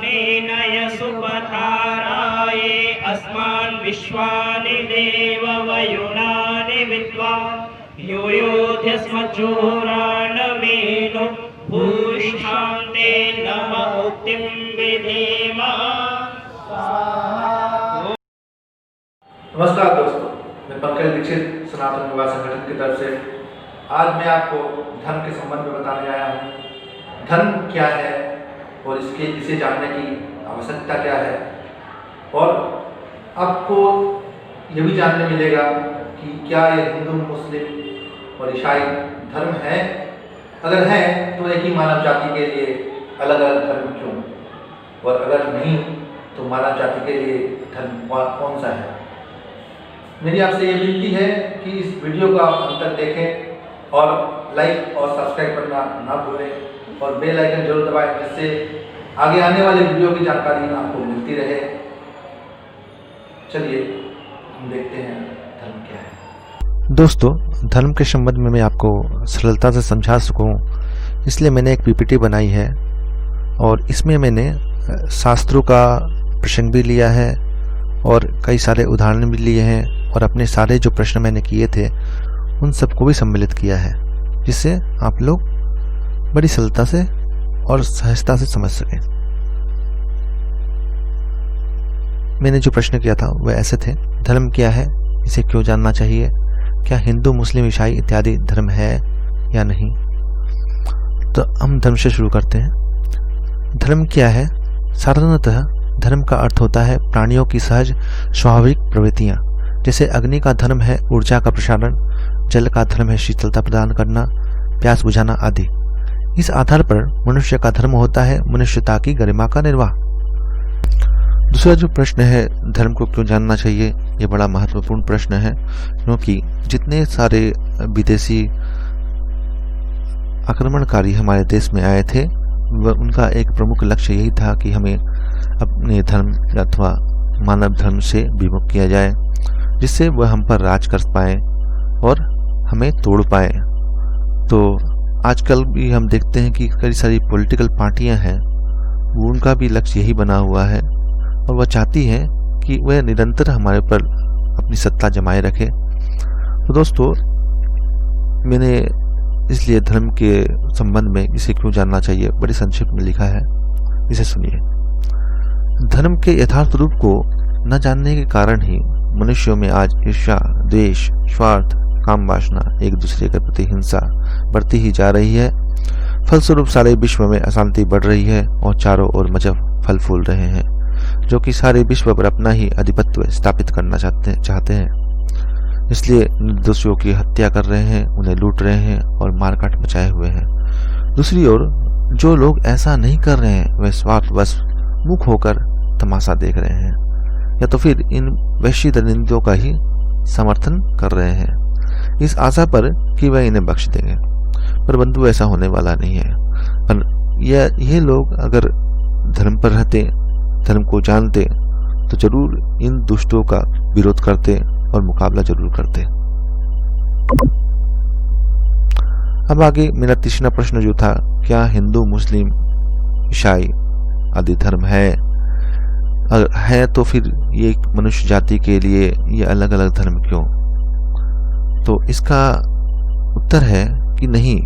नेनय सुपथाराये अस्मान् विश्वानि देव वयुनानि विद्वान् योयोध्यस्मच्चोराणमेनो भूष्ठान्ते नम उक्तिं विधेम। नमस्कार दोस्तों, मैं पंकज दीक्षित सनातन विवाह संगठन की तरफ से आज मैं आपको धर्म के संबंध में बताने आया हूँ। धर्म क्या है और इसे जानने की आवश्यकता क्या है, और आपको ये भी जानने मिलेगा कि क्या ये हिंदू, मुस्लिम और ईसाई धर्म है। अगर हैं तो एक ही मानव जाति के लिए अलग अलग धर्म क्यों, और अगर नहीं तो मानव जाति के लिए धर्म कौन सा है। मेरी आपसे ये विनती है कि इस वीडियो को आप अंत तक देखें और लाइक और सब्सक्राइब करना ना भूलें और बेल आइकन जरूर दबाएं, जिससे आगे आने वाले वीडियो की जानकारी आपको मिलती रहे। चलिए हम देखते हैं धर्म क्या है। दोस्तों, धर्म के संबंध में मैं आपको सरलता से समझा सकूं, इसलिए मैंने एक पीपीटी बनाई है और इसमें मैंने शास्त्रों का प्रसंग भी लिया है और कई सारे उदाहरण भी लिए हैं और अपने सारे जो प्रश्न मैंने किए थे उन सबको भी सम्मिलित किया है, जिससे आप लोग बड़ी सरलता से और सहजता से समझ सकें। मैंने जो प्रश्न किया था वह ऐसे थे: धर्म क्या है, इसे क्यों जानना चाहिए, क्या हिंदू, मुस्लिम, ईसाई इत्यादि धर्म है या नहीं। तो हम धर्म से शुरू करते हैं। धर्म क्या है? साधारणतः धर्म का अर्थ होता है प्राणियों की सहज स्वाभाविक प्रवृत्तियां। जैसे अग्नि का धर्म है ऊर्जा का प्रसारण, जल का धर्म है शीतलता प्रदान करना, प्यास बुझाना आदि। इस आधार पर मनुष्य का धर्म होता है मनुष्यता की गरिमा का निर्वाह। दूसरा जो प्रश्न है, धर्म को क्यों जानना चाहिए, ये बड़ा महत्वपूर्ण प्रश्न है, क्योंकि जितने सारे विदेशी आक्रमणकारी हमारे देश में आए थे उनका एक प्रमुख लक्ष्य यही था कि हमें अपने धर्म अथवा मानव धर्म से विमुख किया जाए, जिससे वह हम पर राज कर पाए और हमें तोड़ पाए। तो आजकल भी हम देखते हैं कि कई सारी पॉलिटिकल पार्टियां हैं, उनका भी लक्ष्य यही बना हुआ है और वह चाहती हैं कि वह निरंतर हमारे ऊपर अपनी सत्ता जमाए रखे। तो दोस्तों, मैंने इसलिए धर्म के संबंध में इसे क्यों जानना चाहिए बड़ी संक्षिप्त में लिखा है, इसे सुनिए। धर्म के यथार्थ रूप को न जानने के कारण ही मनुष्यों में आज ईर्ष्या, द्वेष, स्वार्थ, काम वासना, एक दूसरे के प्रति हिंसा बढ़ती ही जा रही है। फलस्वरूप सारे विश्व में अशांति बढ़ रही है और चारों ओर मजहब फल फूल रहे हैं, जो कि सारे विश्व पर अपना ही आधिपत्य स्थापित करना चाहते हैं। इसलिए निर्दोषियों की हत्या कर रहे हैं, उन्हें लूट रहे हैं और मारकाट मचाए हुए हैं। दूसरी ओर जो लोग ऐसा नहीं कर रहे हैं वे स्वार्थवश मुख होकर तमाशा देख रहे हैं या तो फिर इन वैश्य दरिंदों का ही समर्थन कर रहे हैं, इस आशा पर कि वह इन्हें बख्श देंगे। पर बंधु, ऐसा होने वाला नहीं है। पर ये लोग अगर धर्म पर रहते, धर्म को जानते, तो जरूर इन दुष्टों का विरोध करते और मुकाबला जरूर करते। अब आगे मेरा तीसरा प्रश्न जो था, क्या हिंदू, मुस्लिम, ईसाई आदि धर्म है तो फिर ये मनुष्य जाति के लिए ये अलग अलग धर्म क्यों? तो इसका उत्तर है कि नहीं,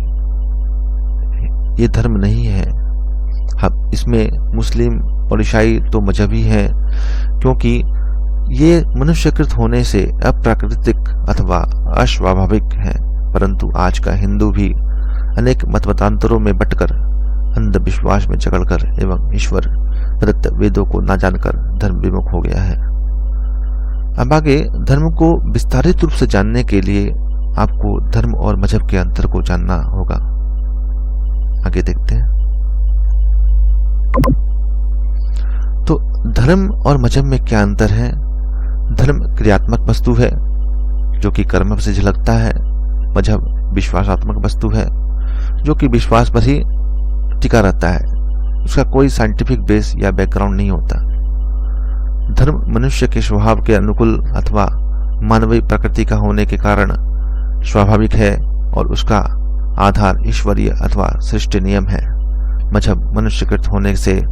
ये धर्म नहीं है। हाँ, इसमें मुस्लिम और ईसाई तो मजहबी हैं, क्योंकि ये मनुष्यकृत होने से अप्राकृतिक अथवा अस्वाभाविक है। परंतु आज का हिंदू भी अनेक मतमतांतरों में बटकर, अंधविश्वास में जकड़कर एवं ईश्वर प्रदत्त वेदों को न जानकर धर्म विमुख हो गया है। अब आगे धर्म को विस्तारित रूप से जानने के लिए आपको धर्म और मजहब के अंतर को जानना होगा। आगे देखते हैं। तो धर्म और मजहब में क्या अंतर है? धर्म क्रियात्मक वस्तु है जो कि कर्म से झलकता है। मजहब विश्वासात्मक वस्तु है जो कि विश्वास पर ही टिका रहता है, उसका कोई साइंटिफिक बेस या बैकग्राउंड नहीं होता। धर्म मनुष्य के स्वभाव के अनुकूल अथवा मानवीय प्रकृति का होने के कारण स्वाभाविक है और उसका आधार ईश्वरीय अथवा सृष्टि नियम है। मजहब मनुष्यकृत होने से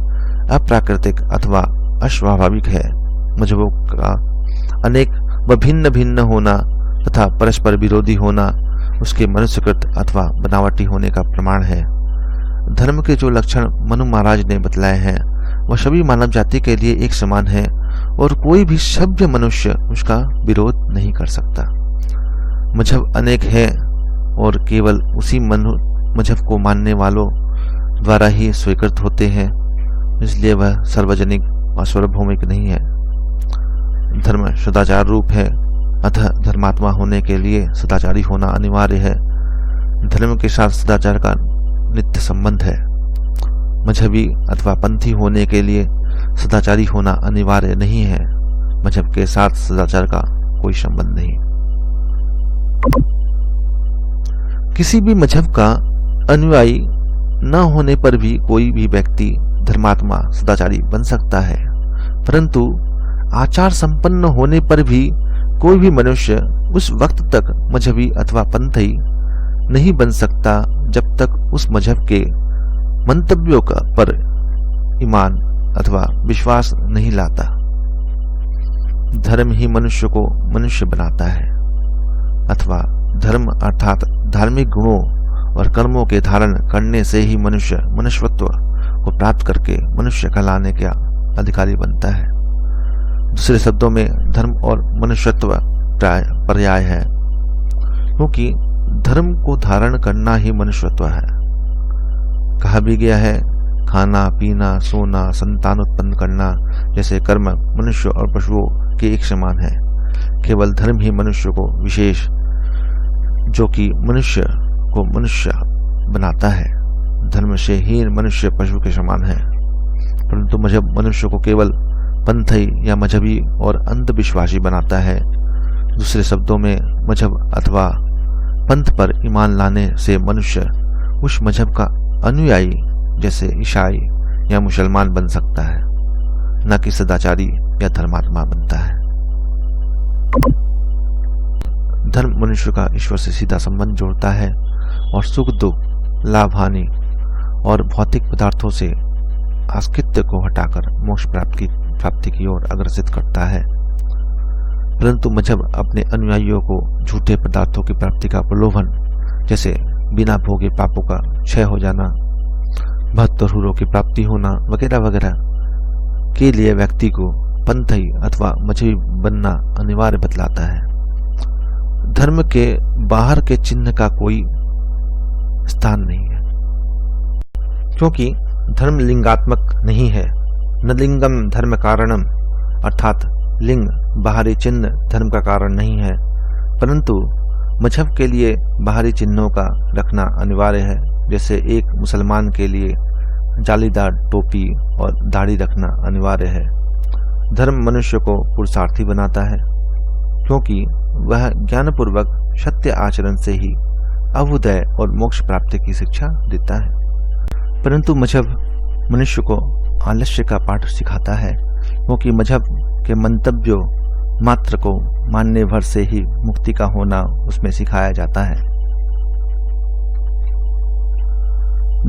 अप्राकृतिक अथवा अस्वाभाविक है। मजहबों का अनेक व भिन्न भिन्न होना तथा परस्पर विरोधी होना उसके मनुष्यकृत अथवा बनावटी होने का प्रमाण है। धर्म के जो लक्षण मनु महाराज ने बतलाए हैं वह सभी मानव जाति के लिए एक समान है और कोई भी सभ्य मनुष्य उसका विरोध नहीं कर सकता। मजहब अनेक है और केवल उसी मजहब को मानने वालों द्वारा ही स्वीकृत होते हैं, इसलिए वह सार्वजनिक और सार्वभौमिक नहीं है। धर्म सदाचार रूप है, अतः धर्मात्मा होने के लिए सदाचारी होना अनिवार्य है। धर्म के साथ सदाचार का नित्य संबंध है। मजहबी अथवा पंथी होने के लिए सदाचारी होना अनिवार्य नहीं है। मजहब के साथ सदाचार का कोई संबंध नहीं। किसी भी मजहब का अनुयायी न होने पर भी कोई भी व्यक्ति धर्मात्मा सदाचारी बन सकता है, परंतु आचार संपन्न होने पर भी कोई भी मनुष्य उस वक्त तक मजहबी अथवा पंथी नहीं बन सकता जब तक उस मजहब के मंतव्यों का पर ईमान अथवा विश्वास नहीं लाता। धर्म ही मनुष्य को मनुष्य बनाता है, अथवा धर्म अर्थात धार्मिक गुणों और कर्मों के धारण करने से ही मनुष्य मनुष्यत्व को प्राप्त करके मनुष्य कहलाने का अधिकारी बनता है। दूसरे शब्दों में धर्म और मनुष्यत्व पर्याय है, क्योंकि धर्म को धारण करना ही मनुष्यत्व है। कहा भी गया है, खाना पीना सोना संतान उत्पन्न करना जैसे कर्म मनुष्य और पशुओं के एक समान है। केवल धर्म ही मनुष्य को विशेष, जो कि मनुष्य को मनुष्य बनाता है। धर्म से ही मनुष्य पशु के समान है, परंतु मजहब मनुष्य को केवल पंथी या मजहबी और अंधविश्वासी बनाता है। दूसरे शब्दों में मजहब अथवा पंथ पर ईमान लाने से मनुष्य उस मजहब का अनुयायी जैसे ईसाई या मुसलमान बन सकता है, न कि सदाचारी या धर्मात्मा बनता है। धर्म मनुष्य का ईश्वर से सीधा संबंध जोड़ता है और सुख दुख, लाभ हानि और भौतिक पदार्थों से आसक्ति को हटाकर मोक्ष प्राप्ति की ओर अग्रसित करता है। परंतु मजहब अपने अनुयायियों को झूठे पदार्थों की प्राप्ति का प्रलोभन, जैसे बिना भोगे पापों का क्षय हो जाना, भक्त और हुरों की प्राप्ति होना वगैरह वगैरह के लिए व्यक्ति को पंथी अथवा मजहबी बनना अनिवार्य बतलाता है। धर्म के बाहर के चिन्ह का कोई स्थान नहीं है, क्योंकि धर्म लिंगात्मक नहीं है। न लिंगम धर्म कारणम, अर्थात लिंग बाहरी चिन्ह धर्म का कारण नहीं है, परंतु मजहब के लिए बाहरी चिन्हों का रखना अनिवार्य है। जैसे एक मुसलमान के लिए जालीदार टोपी और दाढ़ी रखना अनिवार्य है। धर्म मनुष्य को पुरुषार्थी बनाता है, क्योंकि वह ज्ञानपूर्वक सत्य आचरण से ही अभ्युदय और मोक्ष प्राप्ति की शिक्षा देता है। परंतु मजहब मनुष्य को आलस्य का पाठ सिखाता है, क्योंकि मजहब के मंतव्यों मात्र को मानने भर से ही मुक्ति का होना उसमें सिखाया जाता है।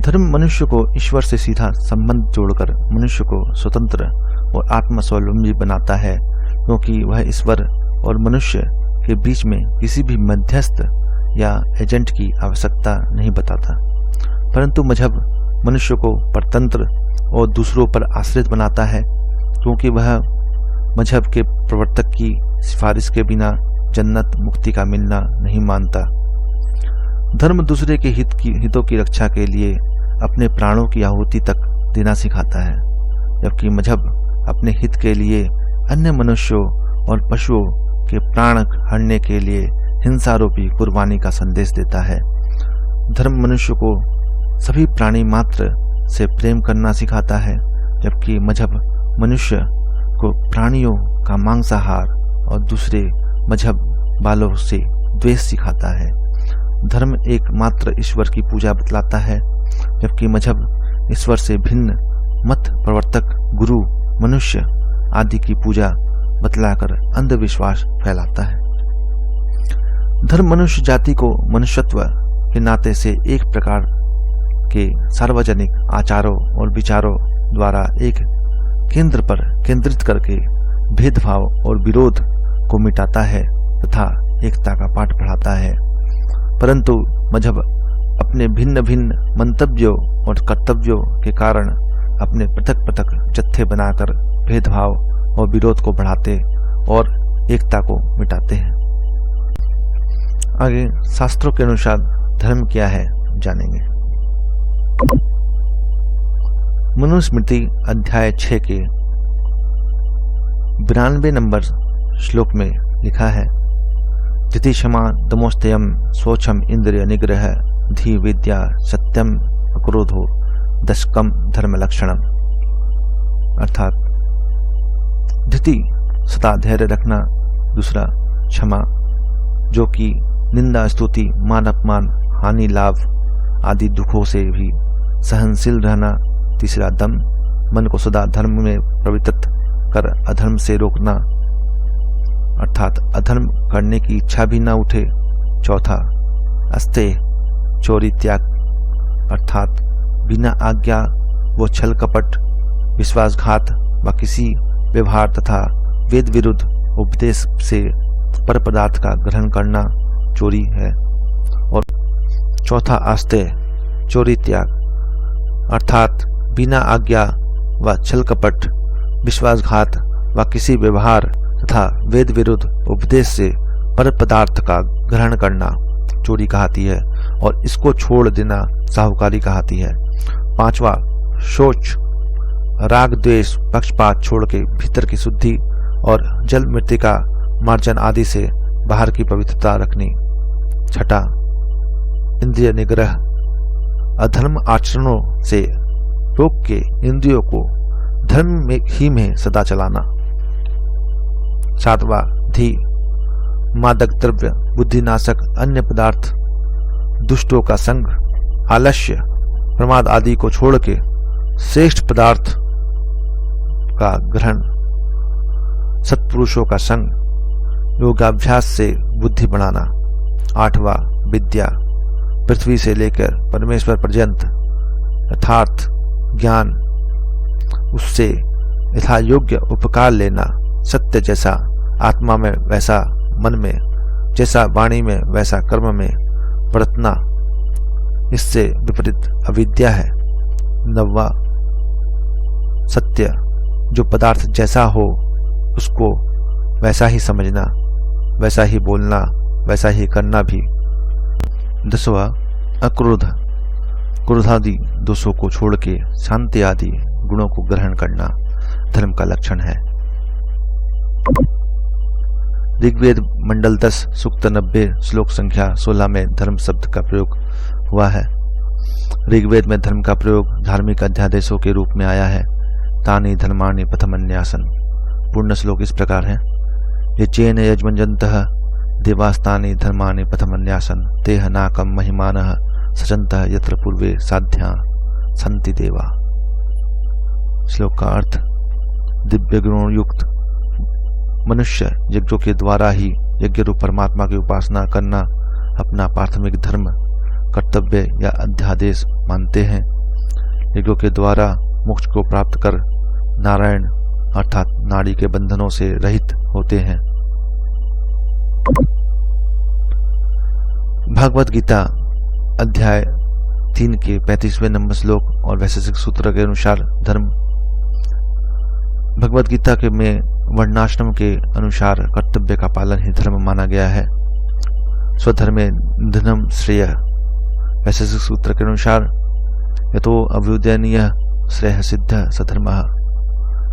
धर्म मनुष्य को ईश्वर से सीधा संबंध जोड़कर मनुष्य को स्वतंत्र और आत्मस्वावलंबी बनाता है, क्योंकि वह ईश्वर और मनुष्य के बीच में किसी भी मध्यस्थ या एजेंट की आवश्यकता नहीं बताता। परंतु मजहब मनुष्य को परतंत्र और दूसरों पर आश्रित बनाता है, क्योंकि वह मजहब के प्रवर्तक की सिफारिश के बिना जन्नत मुक्ति का मिलना नहीं मानता। धर्म दूसरे के हितों की रक्षा के लिए अपने प्राणों की आहुति तक देना सिखाता है, जबकि मजहब अपने हित के लिए अन्य मनुष्यों और पशुओं के प्राण हरने के लिए हिंसारूपी कुर्बानी का संदेश देता है। धर्म मनुष्य को सभी प्राणी मात्र से प्रेम करना सिखाता है, जबकि मजहब मनुष्य को प्राणियों का मांसाहार और दूसरे मजहब वालों से द्वेष सिखाता है। धर्म एकमात्र ईश्वर की पूजा बतलाता है, जबकि मजहब ईश्वर से भिन्न मत प्रवर्तक, गुरु, मनुष्य आदि की पूजा बतलाकर अंधविश्वास फैलाता है। धर्म मनुष्य जाति को मनुष्यत्व के नाते से एक प्रकार के सार्वजनिक आचारों और विचारों द्वारा एक केंद्र पर केंद्रित करके भेदभाव और विरोध को मिटाता है तथा एकता का पाठ पढ़ाता है। परंतु मजहब अपने भिन्न भिन्न मंतव्यों और कर्तव्यों के कारण अपने पृथक पृथक जत्थे बनाकर भेदभाव और विरोध को बढ़ाते और एकता को मिटाते हैं। आगे शास्त्रों के अनुसार धर्म क्या है जानेंगे। मनुस्मृति अध्याय 6 के 92 नंबर श्लोक में लिखा है, तिथि क्षमा दमोस्तयम शोचम इंद्रिय निग्रह धी विद्या सत्यम अक्रोधो दशकम धर्म लक्षणम। अर्थात धृति सदा धैर्य रखना, दूसरा क्षमा जो कि निंदा स्तुति मान अपमान हानि लाभ आदि दुखों से भी सहनशील रहना, तीसरा दम मन को सदा धर्म में प्रवृत्त कर अधर्म से रोकना अर्थात अधर्म करने की इच्छा भी न उठे, चौथा अस्ते चोरी त्याग अर्थात बिना आज्ञा वो छल कपट विश्वासघात व किसी व्यवहार तथा वेद विरुद्ध उपदेश से पर पदार्थ का ग्रहण करना चोरी है। और चौथा आस्ते चोरी त्याग अर्थात बिना आज्ञा व छल कपट विश्वासघात व किसी व्यवहार तथा वेद विरुद्ध उपदेश से पर पदार्थ का ग्रहण करना चोरी कहती है और इसको छोड़ देना साहूकारी कहती है। पांचवा शोच राग द्वेष पक्षपात छोड़ के भीतर की शुद्धि और जल मृतिका मार्जन आदि से बाहर की पवित्रता रखनी। छठा इंद्रिय निग्रह अधर्म आचरणों से रोक के इंद्रियों को धर्म में ही में सदा चलाना। सातवां धी मादक द्रव्य बुद्धिनाशक अन्य पदार्थ दुष्टों का संग आलस्य प्रमाद आदि को छोड़ के श्रेष्ठ पदार्थ का ग्रहण, सत्पुरुषों का संग योगाभ्यास से बुद्धि बढ़ाना। आठवां विद्या पृथ्वी से लेकर परमेश्वर पर्यंत यथार्थ ज्ञान, उससे यथा योग्य उपकार लेना, सत्य जैसा आत्मा में वैसा मन में, जैसा वाणी में वैसा कर्म में बरतना, इससे विपरीत अविद्या है। नववा सत्य जो पदार्थ जैसा हो उसको वैसा ही समझना, वैसा ही बोलना, वैसा ही करना भी। दसवां अक्रोध क्रोधादि दोषों को छोड़ के शांति आदि गुणों को ग्रहण करना धर्म का लक्षण है। ऋग्वेद मंडल 10 सूक्त 90 श्लोक संख्या 16 में धर्म शब्द का प्रयोग हुआ है। ऋग्वेद में धर्म का प्रयोग धार्मिक अध्यादेशों के रूप में आया है। तानि धर्माणि प्रथमन्यासन। पूर्ण श्लोक इस प्रकार है, यज्ञेन यजमंजन्तः देवास्तानि धर्माणि प्रथमन्यासन तेह नाकम महिमानः सचन्तः यत्र पूर्वे साध्या सन्ति देवा। श्लोक का अर्थ, दिव्य गुणों युक्त मनुष्य यज्ञों के द्वारा ही यज्ञ रूप परमात्मा की उपासना करना अपना प्राथमिक धर्म कर्तव्य या अध्यादेश मानते हैं। यज्ञों के द्वारा मोक्ष को प्राप्त कर नारायण अर्थात नाड़ी के बंधनों से रहित होते हैं। भागवत गीता अध्याय 3 के 35वें नंबर श्लोक और वैशेषिक सूत्र के अनुसार धर्म भगवत गीता के में वर्णाश्रम के अनुसार कर्तव्य का पालन ही धर्म माना गया है। स्वधर्मे निधनम श्रेय। वैशेषिक सूत्र के अनुसार यतो अभ्युदयनीय श्रेय सिद्ध सधर्मः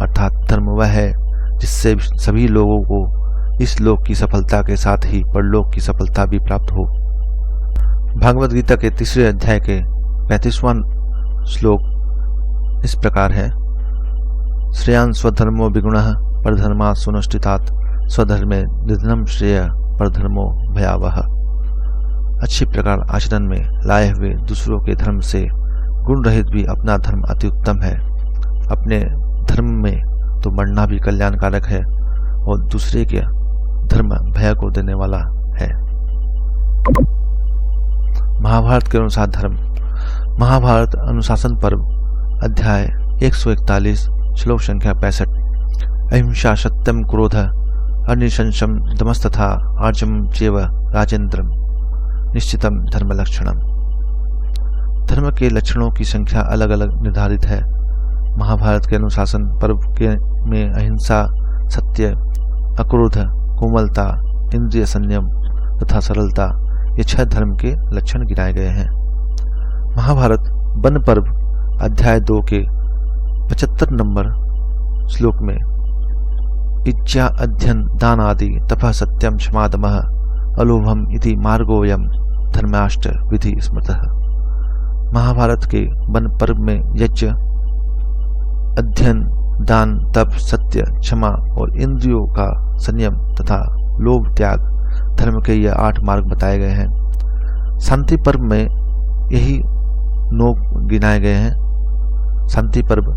अर्थात धर्म वह है जिससे सभी लोगों को इस लोक की सफलता के साथ ही परलोक की सफलता भी प्राप्त हो। भागवत गीता के 3 अध्याय के 35वां श्लोक इस प्रकार है, श्रेयान् स्वधर्मो विगुणः परधर्मात् सुनिष्ठितात् स्वधर्मे निधनम श्रेय परधर्मो भयावह। अच्छी प्रकार आचरण में लाए हुए दूसरों के धर्म से गुण रहित भी अपना धर्म अति उत्तम है। अपने धर्म में तो मरना भी कल्याणकारक है और दूसरे के धर्म भय को देने वाला है। महाभारत के अनुसार धर्म। महाभारत अनुशासन पर्व अध्याय 141 श्लोक संख्या 65। अहिंसा सत्यम क्रोध अनिशंसम दमस्तथा आर्जम चेव राजेंद्रम निश्चितम धर्म लक्षणम। धर्म के लक्षणों की संख्या अलग अलग निर्धारित है। महाभारत के अनुशासन पर्व में अहिंसा, सत्य, अक्रोध, कोमलता, इंद्रिय संयम तथा सरलता ये 6 धर्म के लक्षण गिनाए गए हैं। महाभारत वन पर्व अध्याय 2 के 75 नंबर श्लोक में इच्छा, अध्ययन, दान आदि तपः, सत्यम, क्षमा, दमः, अलोभम इति मार्गोऽयं धर्माष्ट विधि स्मृतः। महाभारत के वन पर्व में यज्ञ, अध्ययन, दान, तप, सत्य, क्षमा और इंद्रियों का संयम तथा लोभ त्याग धर्म के ये 8 मार्ग बताए गए हैं। शांति पर्व में यही 9 गिनाए गए हैं। शांति पर्व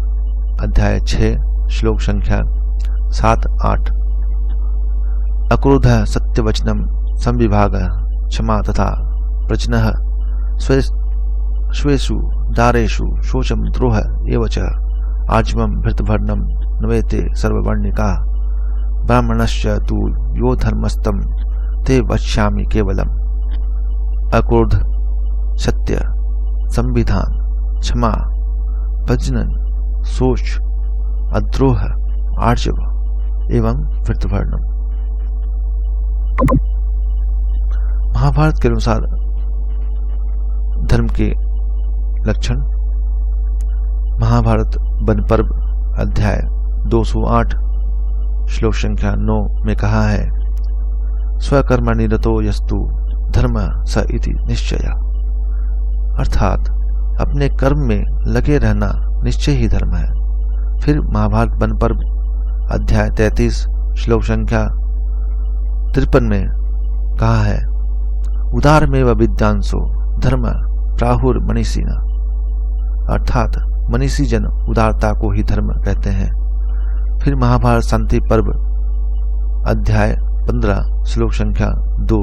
अध्याय 6 श्लोक संख्या 7-8। अक्रोध सत्यवचनम संविभाग क्षमा तथा प्रजनः स्वेषु दारेषु शोचम द्रोह एवच आजमम भृतभर्णम नवेते सर्ववर्णिका ब्राह्मणश्च तु यो धर्मस्तम ते वक्ष्यामि केवलम। अक्रोध, सत्य, संविधान, क्षमा, प्रजनन, शोच, अद्रोह, आर्जव एवं भृतभर्णम। महाभारत के अनुसार धर्म के लक्षण। महाभारत वन पर्व अध्याय 208 श्लोक संख्या 9 में कहा है, स्वकर्म निरतो यस्तु धर्म स इति निश्चय। अर्थात अपने कर्म में लगे रहना निश्चय ही धर्म है। फिर महाभारत वन पर्व अध्याय 33 श्लोक संख्या 53 में कहा है, उदारमेव विद्यांसो धर्म प्राहुर मनीषिणः। अर्थात मनीषी जन उदारता को ही धर्म कहते हैं। फिर महाभारत शांति पर्व अध्याय 15 श्लोक संख्या 2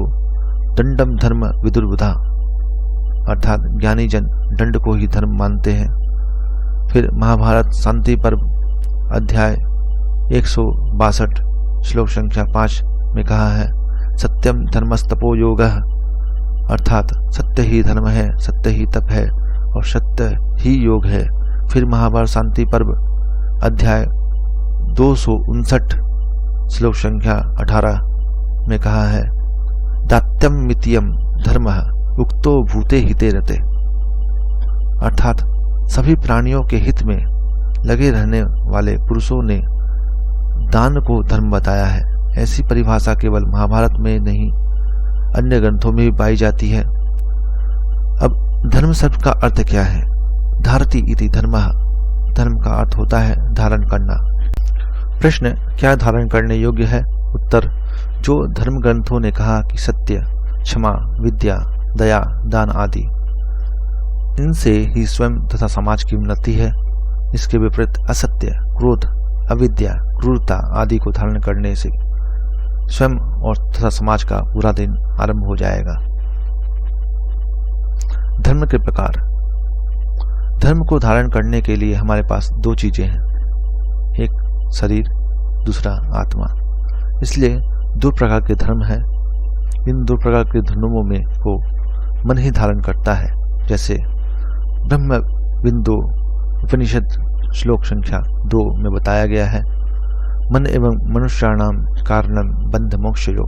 दंडम धर्म विदुर्बुधा। अर्थात ज्ञानी जन दंड को ही धर्म मानते हैं। फिर महाभारत शांति पर्व अध्याय 162 श्लोक संख्या 5 में कहा है, सत्यम धर्मस्तपो योगः। अर्थात सत्य ही धर्म है, सत्य ही तप है और सत्य ही योग है। फिर महाभारत शांति पर्व अध्याय 259 श्लोक संख्या 18 में कहा है, दात्यम मितियम धर्मः उक्तो भूते हिते रते। अर्थात सभी प्राणियों के हित में लगे रहने वाले पुरुषों ने दान को धर्म बताया है। ऐसी परिभाषा केवल महाभारत में नहीं अन्य ग्रंथों में भी पाई जाती है। अब धर्म शब्द का अर्थ क्या है? धारति इति धर्मः। धर्म का अर्थ होता है धारण करना। प्रश्न, क्या धारण करने योग्य है? उत्तर, जो धर्म ग्रंथों ने कहा कि सत्य, क्षमा, विद्या, दया, दान आदि, इनसे ही स्वयं तथा समाज की उन्नति है। इसके विपरीत असत्य, क्रोध, अविद्या, क्रूरता आदि को धारण करने से स्वयं और तथा समाज का बुरा दिन आरंभ हो जाएगा। धर्म के प्रकार। धर्म को धारण करने के लिए हमारे पास 2 चीजें हैं, एक शरीर, दूसरा आत्मा। इसलिए 2 प्रकार के धर्म हैं। इन 2 प्रकार के धर्मों में को मन ही धारण करता है। जैसे ब्रह्म बिंदु उपनिषद श्लोक संख्या 2 में बताया गया है, मन एवं मनुष्याणाम कारणम बंध मोक्षयो।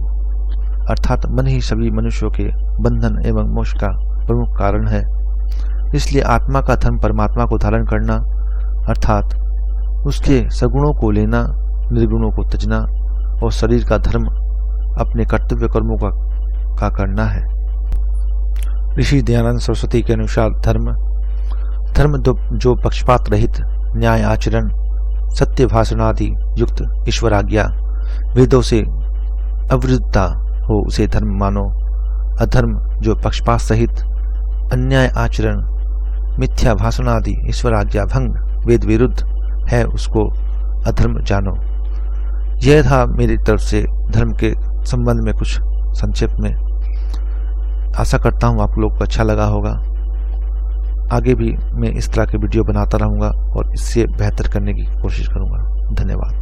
अर्थात मन ही सभी मनुष्यों के बंधन एवं मोक्ष का प्रमुख कारण है। इसलिए आत्मा का धर्म परमात्मा को धारण करना अर्थात उसके सगुणों को लेना, निर्गुणों को त्यजना और शरीर का धर्म अपने कर्तव्य कर्मों का करना है। ऋषि दयानंद सरस्वती के अनुसार धर्म जो पक्षपात रहित, न्याय आचरण, सत्य भाषणादि युक्त ईश्वराज्ञा, वेदों से अविरुद्धता हो उसे धर्म मानो। अधर्म जो पक्षपात सहित, अन्याय आचरण, मिथ्या भाषणादि ईश्वराज्ञा भंग, वेद विरुद्ध है उसको अधर्म जानो। यह था मेरी तरफ से धर्म के संबंध में कुछ संक्षेप में। आशा करता हूँ आप लोग को अच्छा लगा होगा। आगे भी मैं इस तरह के वीडियो बनाता रहूँगा और इससे बेहतर करने की कोशिश करूँगा। धन्यवाद।